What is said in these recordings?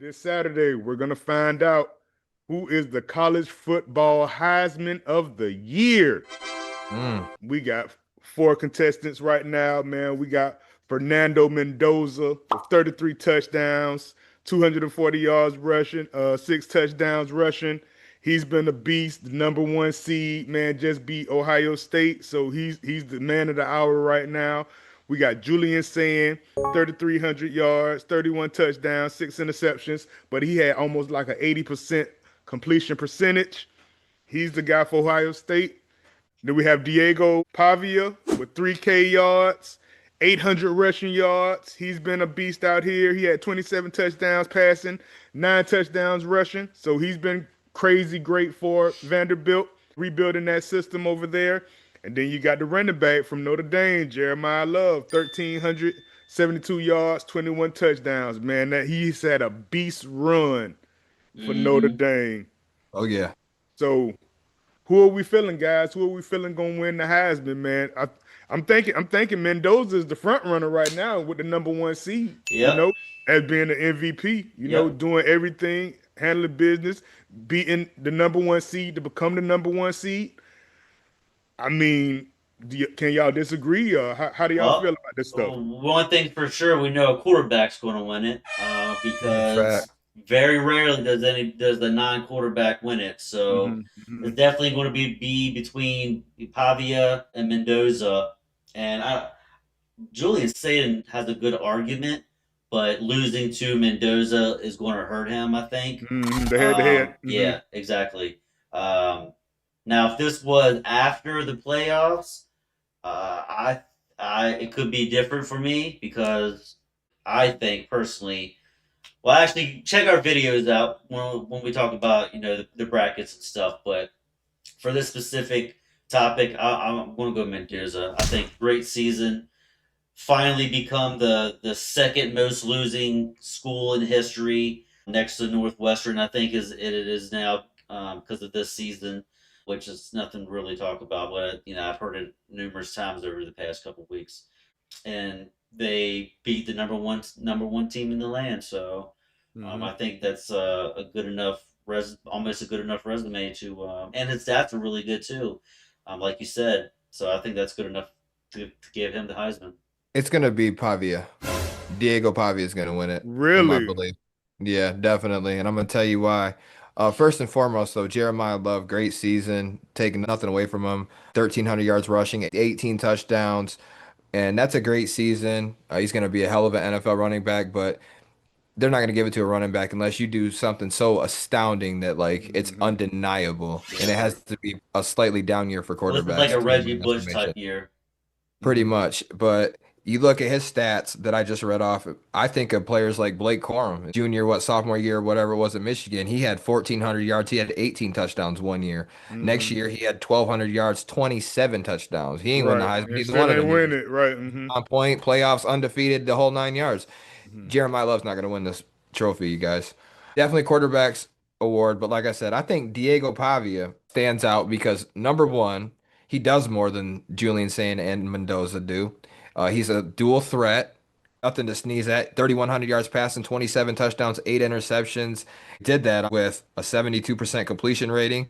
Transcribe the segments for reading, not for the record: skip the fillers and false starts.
This Saturday, we're going to find out who is the college football Heisman of the year. Mm. We got four contestants right now, man. We got Fernando Mendoza with 33 touchdowns, 240 yards rushing, six touchdowns rushing. He's been a beast, the number one seed, man, just beat Ohio State. So he's the man of the hour right now. We got Julian Sayin, 3,300 yards, 31 touchdowns, six interceptions, but he had almost like an 80% completion percentage. He's the guy for Ohio State. Then we have Diego Pavia with 3K yards, 800 rushing yards. He's been a beast out here. He had 27 touchdowns passing, nine touchdowns rushing. So he's been crazy great for Vanderbilt, rebuilding that system over there. And then you got the running back from Notre Dame, Jeremiah Love, 1,372 yards, 21 touchdowns. Man, that he's had a beast run for Notre Hmm. Dame. Oh yeah. So who are we feeling, guys? Who are we feeling gonna win the Heisman, man? I'm thinking Mendoza is the front runner right now with the number one seed, Yep. as being the MVP, Yep. doing everything, handling business, beating the number one seed to become the number one seed. I mean, can y'all disagree, or how do y'all feel Well, about this stuff? one thing for sure, we know a quarterback's going to win it Fact. because very rarely does the non-quarterback win it. So Hmm. Hmm. it's definitely going to be between Pavia and Mendoza, and Julian Sayin has a good argument, but losing to Mendoza is going to hurt him. I think. Hmm. The head to head. Hmm. Yeah, exactly. Um, Now, if this was after the playoffs, it could be different for me because I think personally. Well, actually, check our videos out when we talk about the brackets and stuff. But for this specific topic, I'm going to go Mendoza. I think great season. Finally, become the second most losing school in history, next to Northwestern. I think it is now because of this season, which is nothing to really talk about. But I've heard it numerous times over the past couple of weeks, and they beat the number one team in the land. So Hmm. I think that's a good enough almost a good enough resume to, and his stats are really good too, like you said. So I think that's good enough to give him the Heisman. It's gonna be Pavia. Diego Pavia is gonna win it, in my Really? belief. Yeah, definitely. And I'm gonna tell you why. First and foremost, though, Jeremiah Love, great season, taking nothing away from him. 1,300 yards rushing, 18 touchdowns, and that's a great season. He's gonna be a hell of an NFL running back, but they're not gonna give it to a running back unless you do something so astounding that like it's Hmm. undeniable, and it Yeah. has to be a slightly down year for Well, this is like quarterbacks, a in my Reggie Bush type estimation. year. Pretty Hmm. much. But you look at his stats that I just read off, I think of players like Blake Corum, junior, sophomore year, whatever it was at Michigan. He had 1,400 yards. He had 18 touchdowns one year. Next Hmm. year, he had 1,200 yards, 27 touchdowns. He ain't win the Right. Heisman. And Neither still one of ain't them win niggas. it. Right. Hmm. On point, playoffs, undefeated, the whole 9 yards. Hmm. Jeremiah Love's not going to win this trophy, you guys. Definitely quarterbacks award, but like I said, I think Diego Pavia stands out because number one, he does more than Julian Sayin and Mendoza do. He's a dual threat, nothing to sneeze at. 3,100 yards passing, 27 touchdowns, eight interceptions. Did that with a 72% completion rating.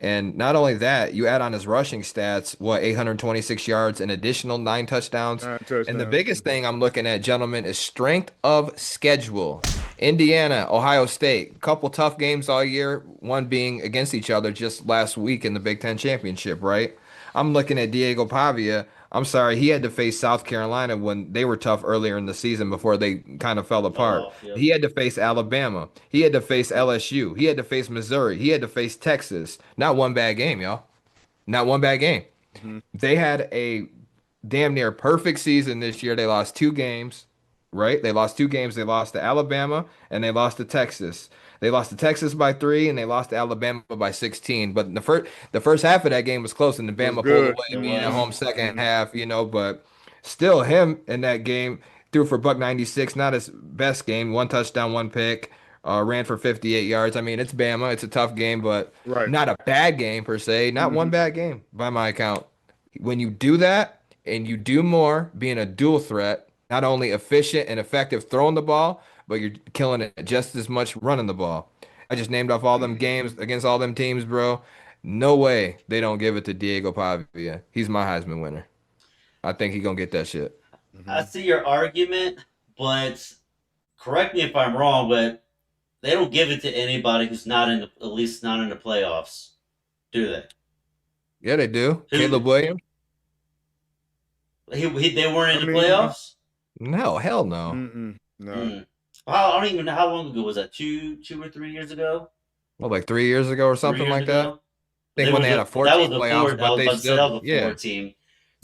And not only that, you add on his rushing stats, 826 yards, an additional nine touchdowns. Nine And the touchdowns. biggest thing I'm looking at, gentlemen, is strength of schedule. Indiana, Ohio State, couple tough games all year, one being against each other just last week in the Big Ten Championship, right? I'm looking at Diego Pavia. I'm sorry, he had to face South Carolina when they were tough earlier in the season before they kind of fell Fell apart. off. Yep. He had to face Alabama. He had to face LSU. He had to face Missouri. He had to face Texas. Not one bad game, y'all. Not one bad game. Hmm. They had a damn near perfect season this year. They lost two games, right? They lost two games. They lost to Alabama and they lost to Texas. They lost to Texas by three and they lost to Alabama by 16. But the first half of that game was close and the Was Bama pulled good. away, It being at Hmm. was. home second Hmm. half, but still him in that game threw for buck 96, not his best game. One touchdown, one pick, ran for 58 yards. I mean, it's Bama. It's a tough game, but Right. not a bad game per se. Not one Hmm. bad game by my account. When you do that and you do more, being a dual threat, not only efficient and effective throwing the ball, but you're killing it just as much running the ball. I just named off all them games against all them teams, bro. No way they don't give it to Diego Pavia. He's my Heisman winner. I think he gonna get that shit. I Hmm. see your argument, but correct me if I'm wrong, but they don't give it to anybody who's not in the, at least not in the playoffs, do they? Yeah, they do. Who Caleb Williams? they weren't I in the mean, playoffs? No, hell no. nah. Hmm. Well, I don't even know how long ago was that. 2 or 3 years ago? Well, like 3 years ago or 3 something years like that. ago? I think There when was they had a a that was 14 a four. playoffs, I but was they about to say still, that was a yeah, 4 team.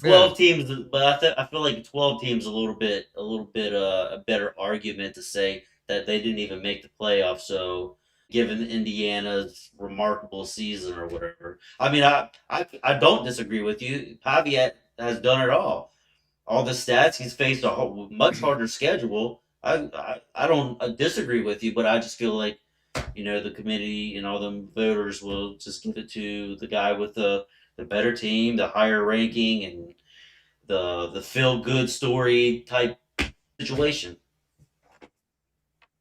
yeah. 12 teams, but I feel like 12 teams a little bit a better argument to say that they didn't even make the playoffs. So, given Indiana's remarkable season or whatever, I mean, I don't disagree with you. Pavia has done it all the stats. He's faced a much harder schedule. I don't disagree with you, but I just feel like the committee and all them voters will just give it to the guy with the better team, the higher ranking, and the feel good story type situation.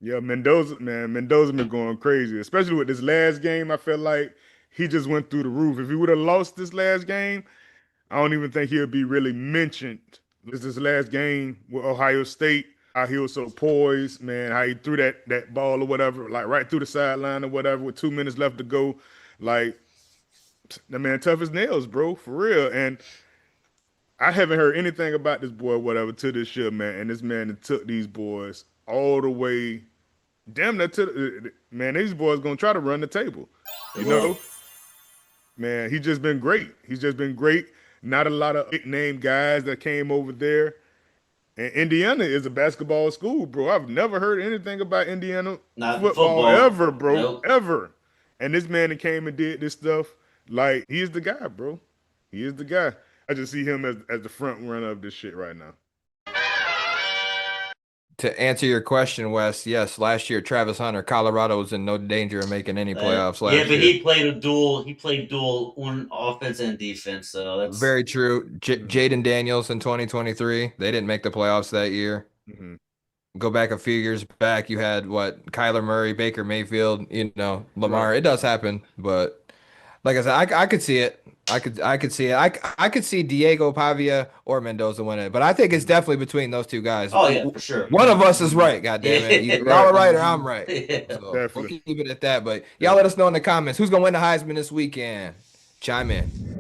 Yeah, Mendoza, man, Mendoza been going crazy, especially with this last game. I felt like he just went through the roof. If he would have lost this last game, I don't even think he'll be really mentioned. This last game with Ohio State, how he was so poised, man, how he threw that ball or whatever, like right through the sideline or whatever, with 2 minutes left to go. Like the man, tough as nails, bro, for real. And I haven't heard anything about this boy, whatever, to this year, man. And this man took these boys all the way, damn near to man. These boys gonna try to run the table, They you will. know. Man, he's just been great. He's just been great. Not a lot of big name guys that came over there. And Indiana is a basketball school, bro. I've never heard anything about Indiana Not in football football. ever, bro. Nope. Ever. And this man that came and did this stuff, like, he is the guy, bro. He is the guy. I just see him as the front runner of this shit right now. To answer your question, Wes, yes, last year Travis Hunter, Colorado was in no danger of making any playoffs Yeah, last but year. he played a dual. He played dual on offense and defense. So that's Very true. Hmm. Jaden Daniels in 2023, they didn't make the playoffs that year. Hmm. Go back a few years back, you had what Kyler Murray, Baker Mayfield, Right. Lamar. It does happen, but like I said, I could see it. I could see it. I could see Diego Pavia or Mendoza winning it, but I think it's Hmm. definitely between those two guys. oh yeah for sure. One of us is right. God damn it, either y'all Right. are right or I'm right. Yeah. So we'll Definitely. keep it at that. But y'all let Definitely. us know in the comments who's gonna win the Heisman this weekend. Chime in.